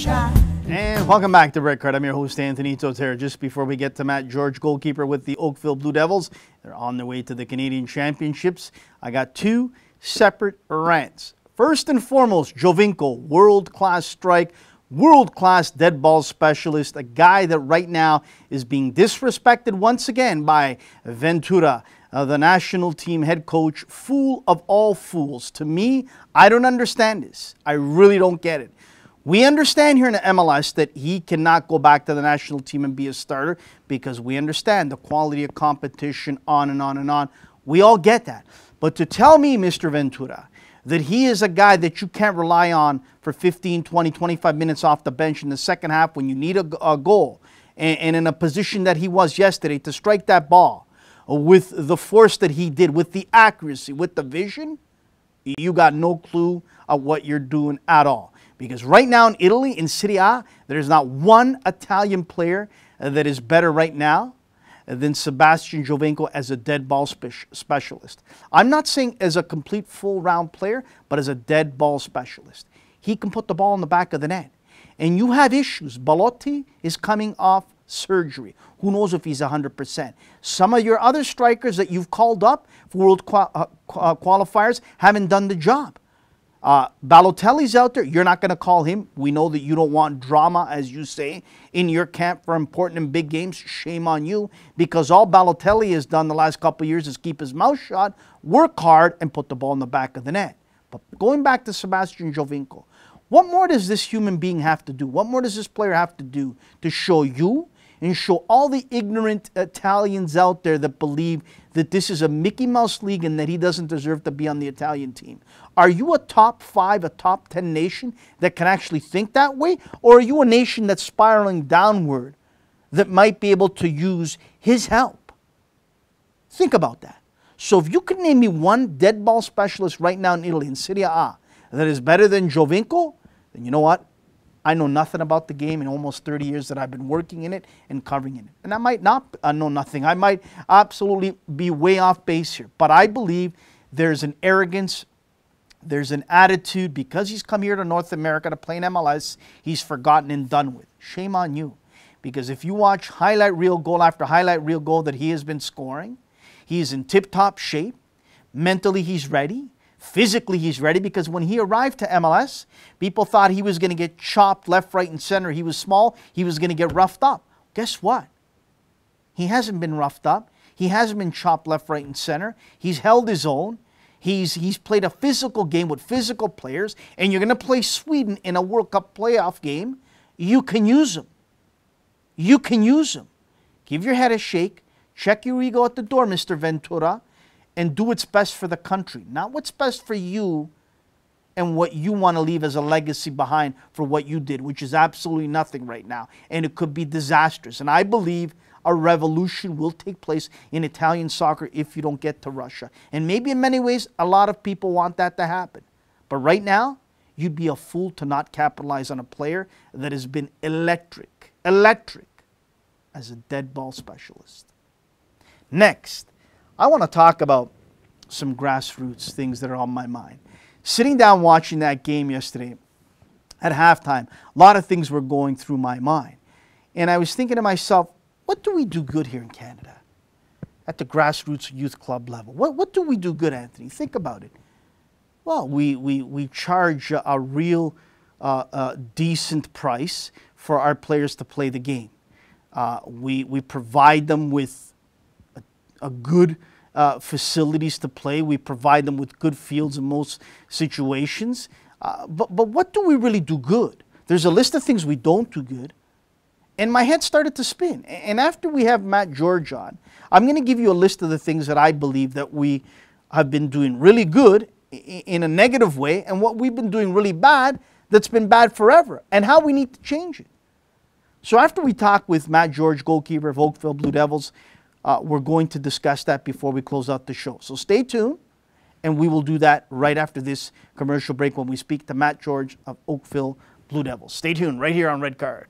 And welcome back to Red Card. I'm your host, Anthony Totera. Just before we get to Matt George, goalkeeper with the Oakville Blue Devils, they're on their way to the Canadian Championships. I got two separate rants. First and foremost, Giovinco, world-class strike, world-class dead ball specialist, a guy that right now is being disrespected once again by Ventura, the national team head coach, fool of all fools. To me, I don't understand this. I really don't get it. We understand here in the MLS that he cannot go back to the national team and be a starter because we understand the quality of competition, on and on and on. We all get that. But to tell me, Mr. Ventura, that he is a guy that you can't rely on for 15, 20, 25 minutes off the bench in the second half when you need a goal, and in a position that he was yesterday to strike that ball with the force that he did, with the accuracy, with the vision, you got no clue of what you're doing at all. Because right now in Italy, in Serie A, there is not one Italian player that is better right now than Sebastian Giovinco as a dead ball specialist. I'm not saying as a complete full-round player, but as a dead ball specialist. He can put the ball in the back of the net. And you have issues. Belotti is coming off surgery. Who knows if he's 100%. Some of your other strikers that you've called up for world qualifiers haven't done the job. Balotelli's out there. You're not going to call him. We know that you don't want drama, as you say, in your camp for important and big games. Shame on you, because all Balotelli has done the last couple of years is keep his mouth shut, work hard, and put the ball in the back of the net. But going back to Sebastian Giovinco, what more does this human being have to do? What more does this player have to do to show you and show all the ignorant Italians out there that believe that this is a Mickey Mouse league and that he doesn't deserve to be on the Italian team? Are you a top 5, a top 10 nation that can actually think that way? Or are you a nation that's spiraling downward that might be able to use his help? Think about that. So if you could name me one dead ball specialist right now in Italy, in Serie A, that is better than Giovinco, then you know what? I know nothing about the game in almost 30 years that I've been working in it and covering it. And I might not know nothing. I might absolutely be way off base here. But I believe there's an arrogance, there's an attitude. Because he's come here to North America to play in MLS, he's forgotten and done with. Shame on you. Because if you watch highlight reel goal after highlight reel goal that he has been scoring, he is in tip-top shape. Mentally, he's ready. Physically, he's ready, because when he arrived to MLS, people thought he was going to get chopped left, right, and center. He was small. He was going to get roughed up. Guess what? He hasn't been roughed up. He hasn't been chopped left, right, and center. He's held his own. He's played a physical game with physical players, and you're going to play Sweden in a World Cup playoff game. You can use him. You can use him. Give your head a shake. Check your ego at the door, Mr. Ventura, and do what's best for the country, not what's best for you and what you want to leave as a legacy behind for what you did, which is absolutely nothing right now. And it could be disastrous. And I believe a revolution will take place in Italian soccer if you don't get to Russia. And maybe in many ways, a lot of people want that to happen. But right now, you'd be a fool to not capitalize on a player that has been electric as a dead ball specialist. Next, I want to talk about some grassroots things that are on my mind. Sitting down watching that game yesterday at halftime, a lot of things were going through my mind. And I was thinking to myself, what do we do good here in Canada at the grassroots youth club level? What do we do good, Anthony? Think about it. Well, we charge a real decent price for our players to play the game. We provide them with a good facilities to play. We provide them with good fields in most situations. But what do we really do good? There's a list of things we don't do good. And my head started to spin. And after we have Matt George on, I'm going to give you a list of the things that I believe that we have been doing really good in a negative way, and what we've been doing really bad that's been bad forever, and how we need to change it. So after we talk with Matt George, goalkeeper of Oakville Blue Devils, we're going to discuss that before we close out the show. So stay tuned, and we will do that right after this commercial break when we speak to Matt George of Oakville Blue Devils. Stay tuned right here on Red Card.